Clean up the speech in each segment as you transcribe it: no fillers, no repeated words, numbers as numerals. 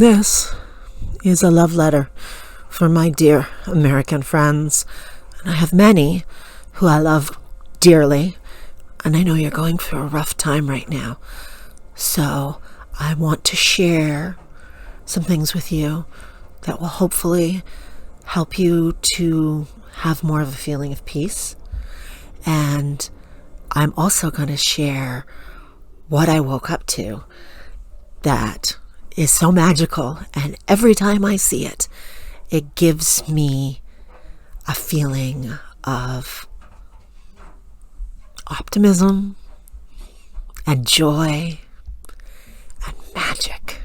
This is a love letter for my dear American friends, and I have many who I love dearly, and I know you're going through a rough time right now. So I want to share some things with you that will hopefully help you to have more of a feeling of peace. And I'm also going to share what I woke up to that is so magical, and every time I see it, it gives me a feeling of optimism and joy and magic.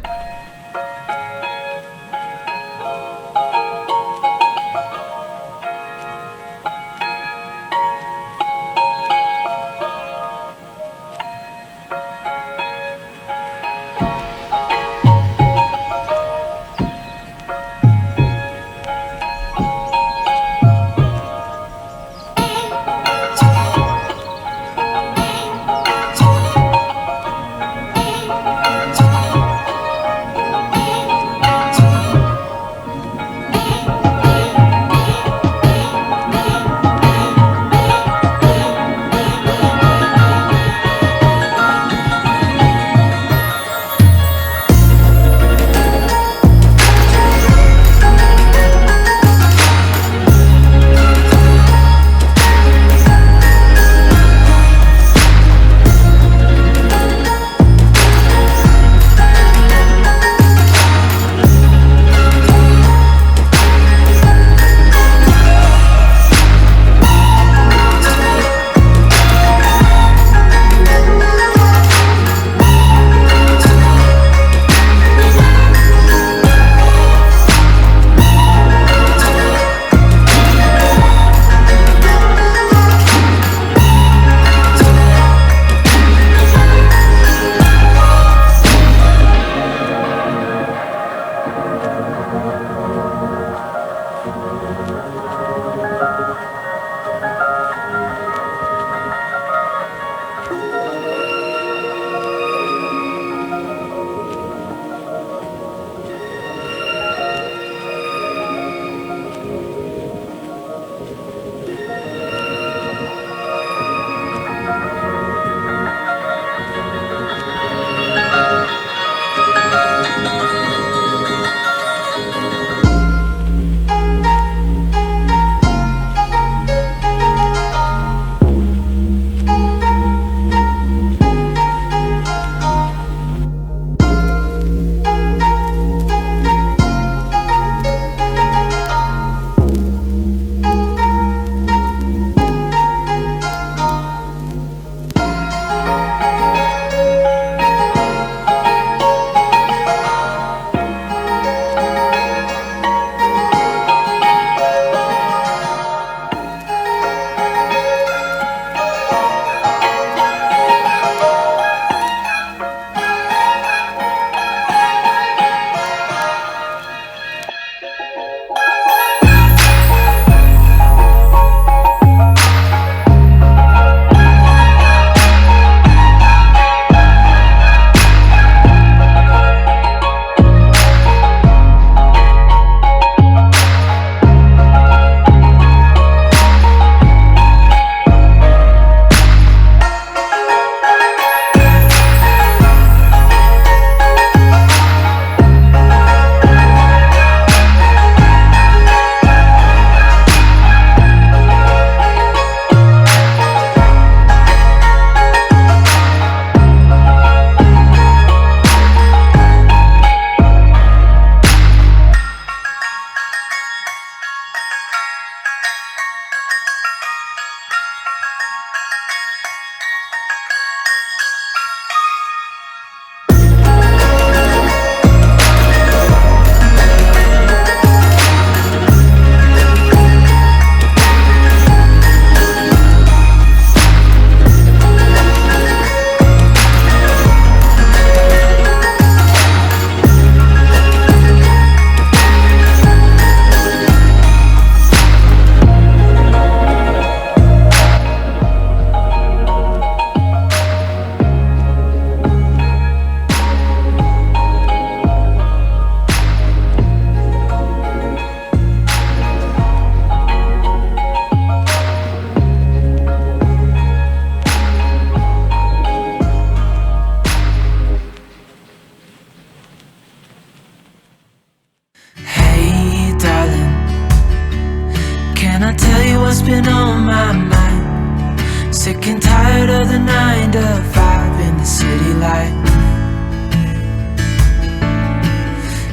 what's been on my mind. Sick and tired of the 9 to 5 in the city light.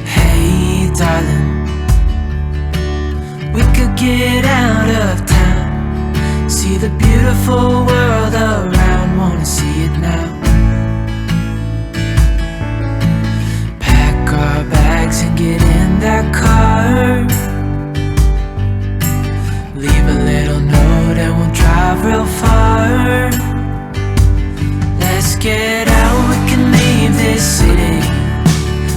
Hey darling, we could get out of town, see the beautiful world around, wanna see it now. Pack our bags and get in that car, leave a little note and we'll drive real far. Let's get out, we can leave this city.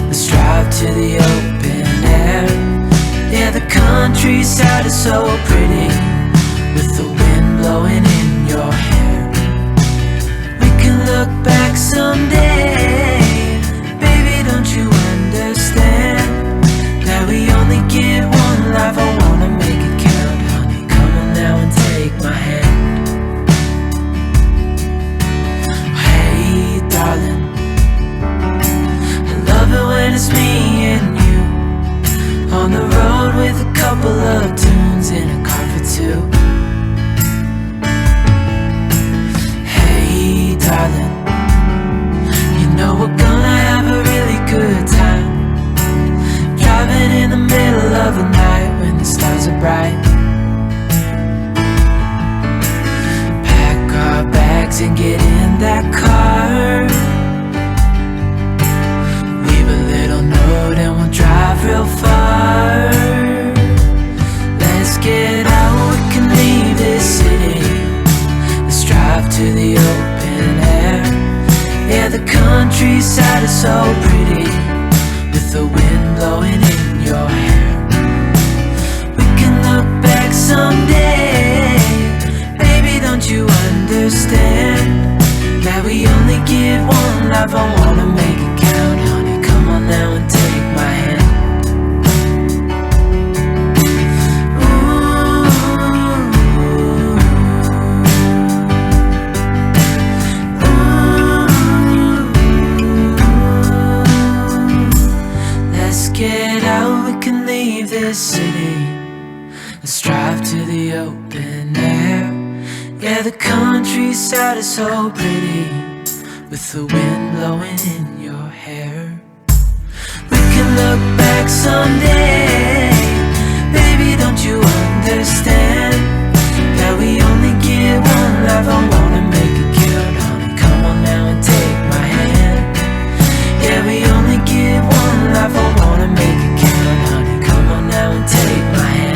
Let's drive to the open air. Yeah, the countryside is so pretty, with the wind blowing in your hair. We can look back someday. Baby, don't you understand that we only get one life? I wanna make it count, honey. Come on now and take my hand. Hey darling, I love it when it's me and you on the road with a couple of tunes in a car for two. Hey darling, you know we're gonna have a really good time, driving in the middle of the night when the stars are bright. Pack our bags and get in that car, leave a little note and we'll drive real far. Let's get out, we can leave this city. Let's drive to the open air. Yeah, the countryside is so pretty, with the wind blowing in your hair. We can look back someday. Baby, don't you understand that we only get one life? I wanna make it count, honey. Come on now and take my hand. Get out, we can leave this city. Let's drive to the open air. Yeah, the countryside is so pretty, with the wind blowing in your hair. We can look back someday. Baby, don't you understand that we only get one life? I wanna make it count, honey. Come on now and take my hand. Yeah, we only get one life. I wanna make it count, honey. Come on now and take my hand.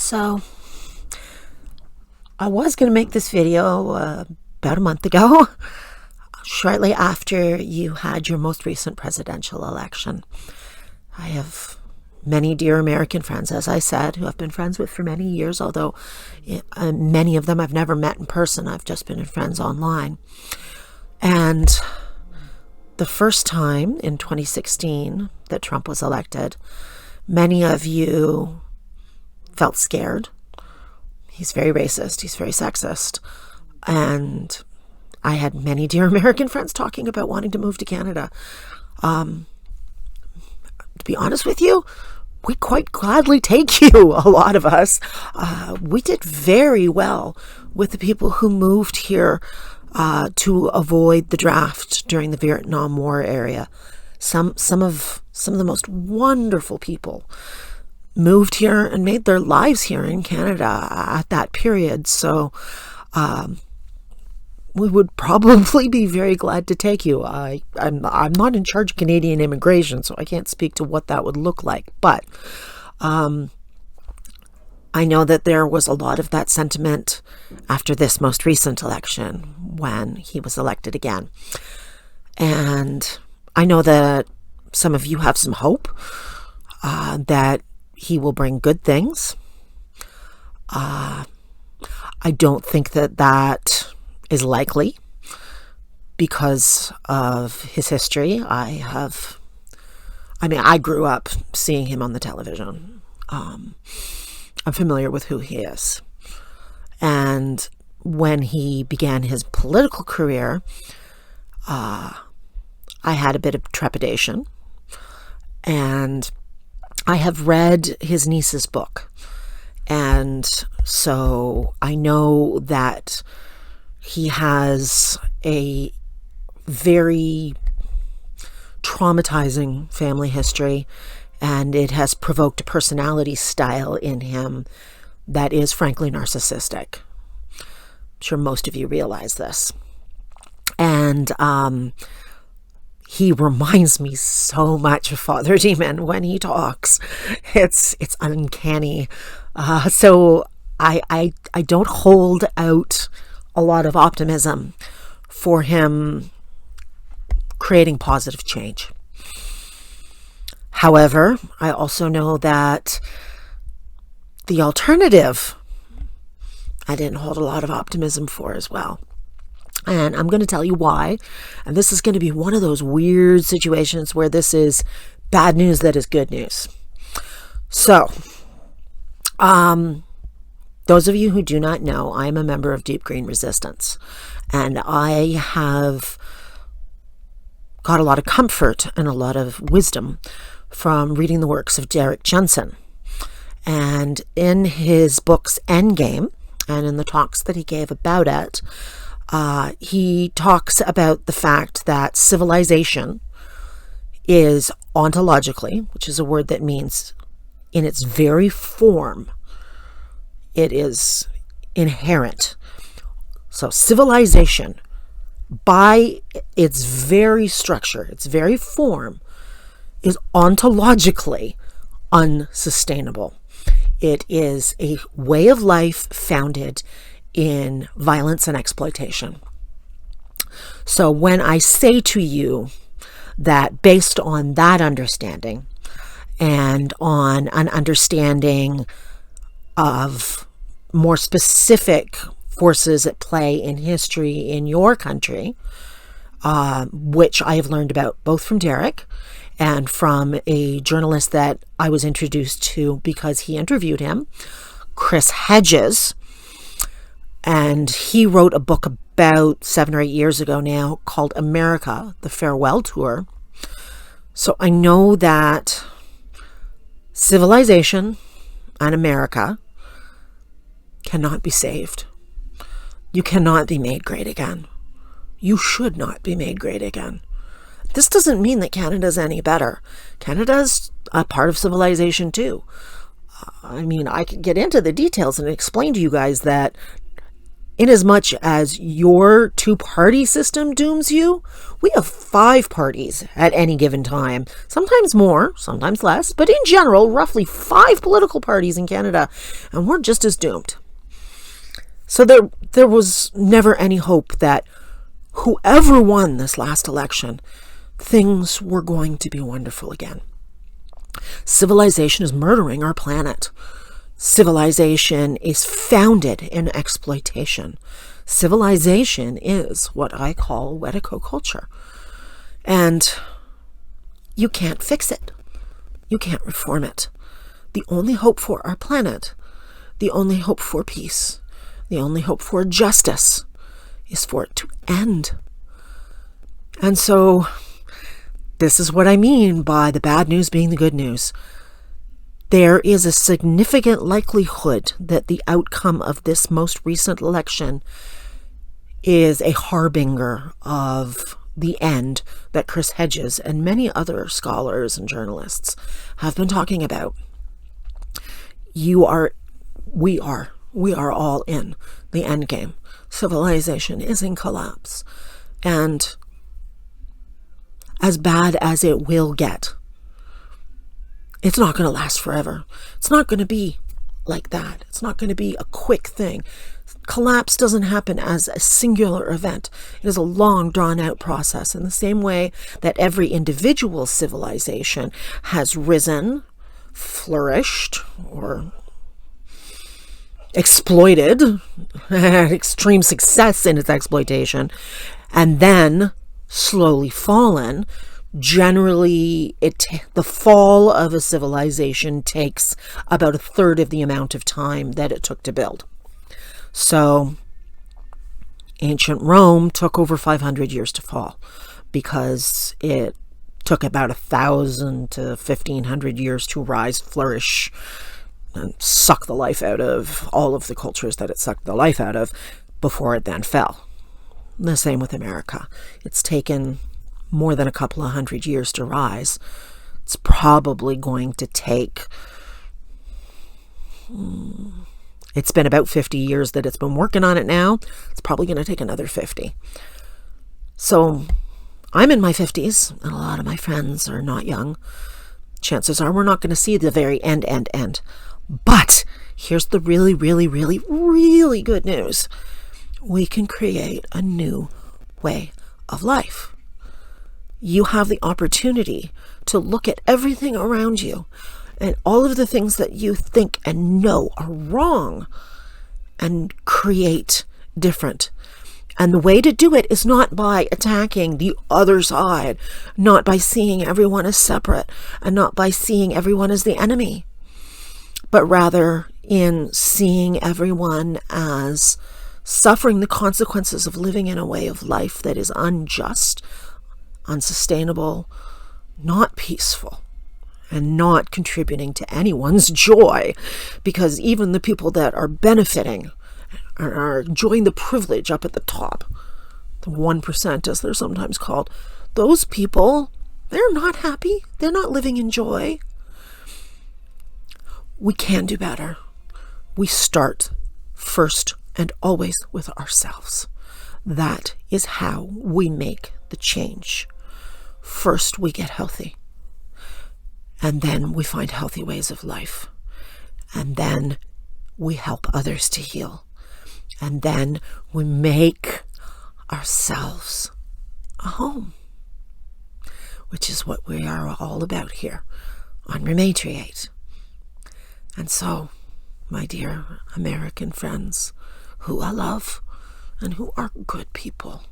So, I was going to make this video about a month ago, shortly after you had your most recent presidential election. I have many dear American friends, as I said, who I've been friends with for many years, although many of them I've never met in person. I've just been friends online. And the first time in 2016 that Trump was elected, many of you felt scared. He's very racist. He's very sexist. And I had many dear American friends talking about wanting to move to Canada. To be honest with you, we quite gladly take you, a lot of us. We did very well with the people who moved here to avoid the draft during the Vietnam War era. Some of the most wonderful people moved here and made their lives here in Canada at that period. So we would probably be very glad to take you. I'm not in charge of Canadian immigration, so I can't speak to what that would look like. But I know that there was a lot of that sentiment after this most recent election when he was elected again. And I know that some of you have some hope that he will bring good things. I don't think that is likely because of his history. I grew up seeing him on the television. I'm familiar with who he is. And when he began his political career, I had a bit of trepidation. And I have read his niece's book. And so I know that he has a very traumatizing family history, and it has provoked a personality style in him that is frankly narcissistic. I'm sure most of you realize this. And he reminds me so much of Father Demon when he talks. It's uncanny. So I don't hold out a lot of optimism for him creating positive change. However, I also know that the alternative, I didn't hold a lot of optimism for as well. And I'm going to tell you why. And this is going to be one of those weird situations where this is bad news that is good news. So, those of you who do not know, I am a member of Deep Green Resistance. And I have got a lot of comfort and a lot of wisdom from reading the works of Derrick Jensen. And in his book's Endgame, and in the talks that he gave about it, he talks about the fact that civilization is ontologically, which is a word that means in its very form, it is inherent. So civilization, by its very structure, its very form, is ontologically unsustainable. It is a way of life founded in violence and exploitation. So when I say to you that based on that understanding and on an understanding of more specific forces at play in history in your country, which I have learned about both from Derrick and from a journalist that I was introduced to because he interviewed him, Chris Hedges. And he wrote a book about 7 or 8 years ago now called America, the Farewell Tour. So I know that civilization and America cannot be saved. You cannot be made great again. You should not be made great again. This doesn't mean that Canada's any better. Canada's a part of civilization too. I mean, I could get into the details and explain to you guys that Inasmuch as your two-party system dooms you, we have 5 parties at any given time. Sometimes more, sometimes less, but in general, roughly 5 political parties in Canada, and we're just as doomed. So there was never any hope that whoever won this last election, things were going to be wonderful again. Civilization is murdering our planet. Civilization is founded in exploitation. Civilization is what I call wedico culture. And you can't fix it. You can't reform it. The only hope for our planet, the only hope for peace, the only hope for justice is for it to end. And so this is what I mean by the bad news being the good news. There is a significant likelihood that the outcome of this most recent election is a harbinger of the end that Chris Hedges and many other scholars and journalists have been talking about. We are all in the end game. Civilization is in collapse. And as bad as it will get, it's not going to last forever. It's not going to be like that. It's not going to be a quick thing. Collapse doesn't happen as a singular event. It is a long, drawn-out process, in the same way that every individual civilization has risen, flourished, or exploited, had extreme success in its exploitation, and then slowly fallen. Generally, the fall of a civilization takes about a third of the amount of time that it took to build. So, ancient Rome took over 500 years to fall because it took about 1,000 to 1,500 years to rise, flourish, and suck the life out of all of the cultures that it sucked the life out of before it then fell. The same with America. It's taken more than a couple of 100 years to rise. It's probably going to take, it's been about 50 years that it's been working on it now. It's probably going to take another 50. So I'm in my 50s, and a lot of my friends are not young. Chances are we're not going to see the very end. But here's the really, really, really, really good news. We can create a new way of life. You have the opportunity to look at everything around you and all of the things that you think and know are wrong and create different. And the way to do it is not by attacking the other side, not by seeing everyone as separate, and not by seeing everyone as the enemy, but rather in seeing everyone as suffering the consequences of living in a way of life that is unjust, unsustainable, not peaceful, and not contributing to anyone's joy, because even the people that are benefiting are enjoying the privilege up at the top, the 1%, as they're sometimes called, those people, they're not happy. They're not living in joy. We can do better. We start first and always with ourselves. That is how we make the change. First, we get healthy. And then we find healthy ways of life. And then we help others to heal. And then we make ourselves a home, which is what we are all about here on Rematriate. And so, my dear American friends, who I love and who are good people,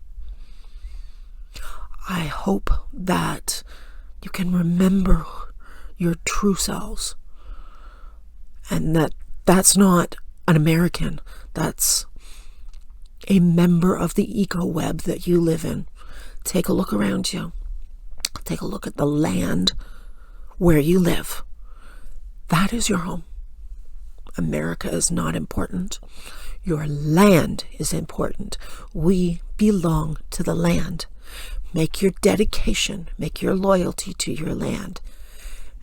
I hope that you can remember your true selves, and that's not an American, that's a member of the eco-web that you live in. Take a look around you. Take a look at the land where you live. That is your home. America is not important. Your land is important. We belong to the land. Make your dedication, make your loyalty to your land,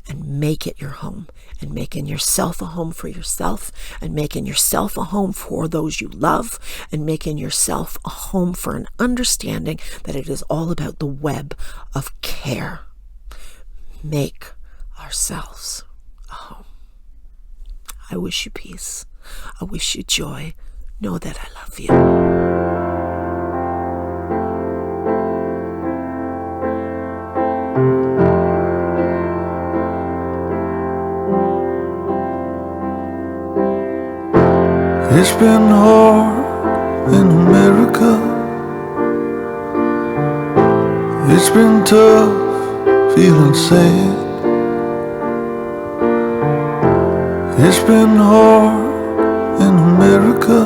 and make it your home, and making yourself a home for yourself, and making yourself a home for those you love, and making yourself a home for an understanding that it is all about the web of care. Make ourselves a home. I wish you peace. I wish you joy. Know that I love you. It's been hard in America. It's been tough, feeling sad. It's been hard in America.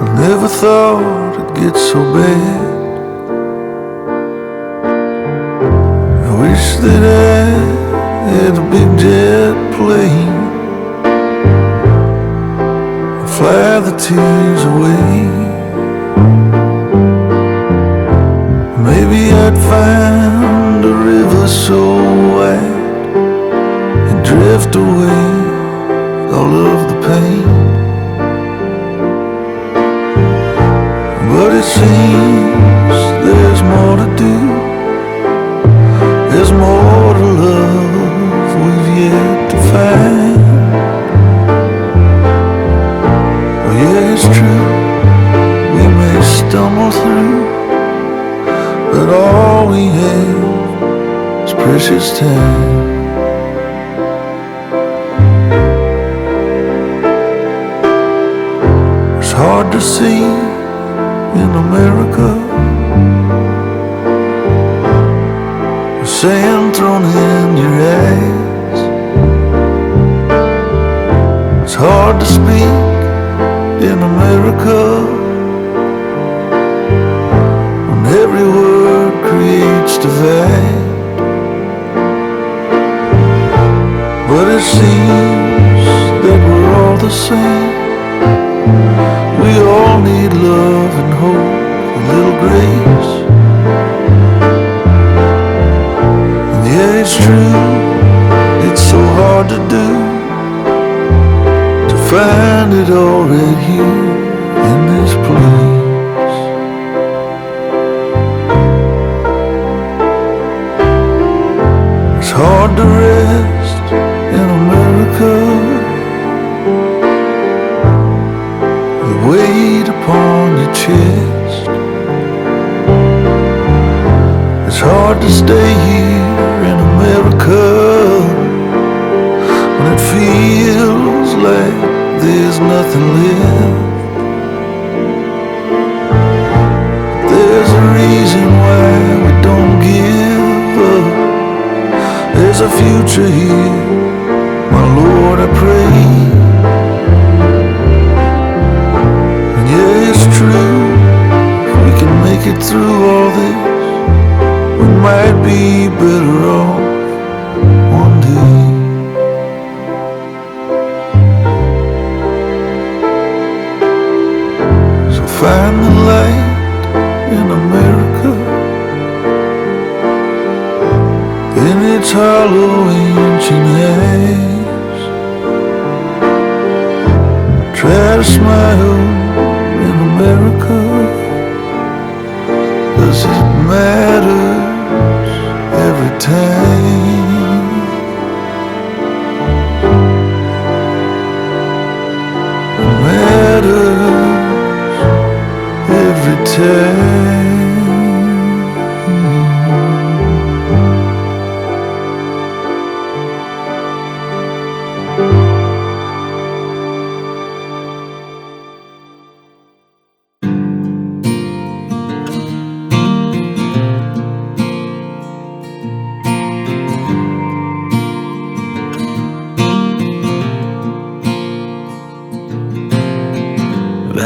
I never thought it'd get so bad. I wish that I had a big jet plane, fly the tears away. Maybe I'd find a river so wide and drift away all of the pain. But it seems there's more to do. There's more to love we've yet to find. Yeah, it's true, we may stumble through, but all we have is precious time. It's hard to see in America, the sand thrown in your eyes. It's hard to speak in America, when every word creates divide. But it seems that we're all the same. We all need love and hope, a little grace. And yeah, it's true, it's so hard to do, find it all right here in this place. It's hard to rest in America, the weight upon your chest. It's hard to stay here in America when it feels like there's nothing left. There's a reason why we don't give up. There's a future here, my Lord, I pray. And yeah, it's true, if we can make it through all this, we might be better off one day. Find the light in America, in its hollow ancient eyes. Try to smile in America, 'cause it matters every time. It matters every time.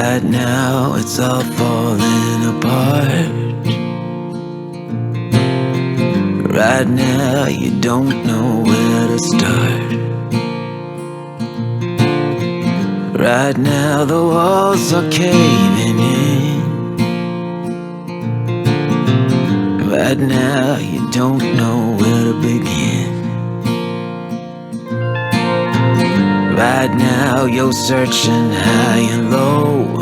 Right now it's all falling apart. Right now you don't know where to start. Right now the walls are caving in. Right now you don't know where to begin. Right now you're searching high and low,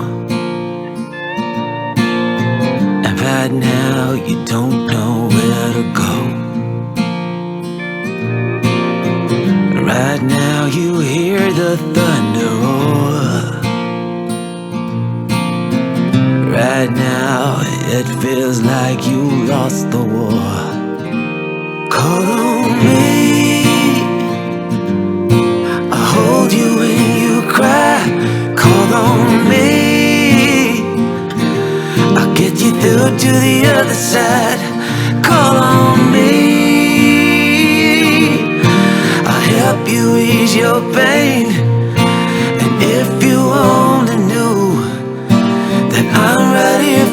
and right now you don't know where to go. Right now you hear the thunder roar. Right now it feels like you lost the war. Call on me, I'll hold you when you cry. Call on me, I'll get you through to the other side. Call on me, I'll help you ease your pain. And if you only knew that I'm right here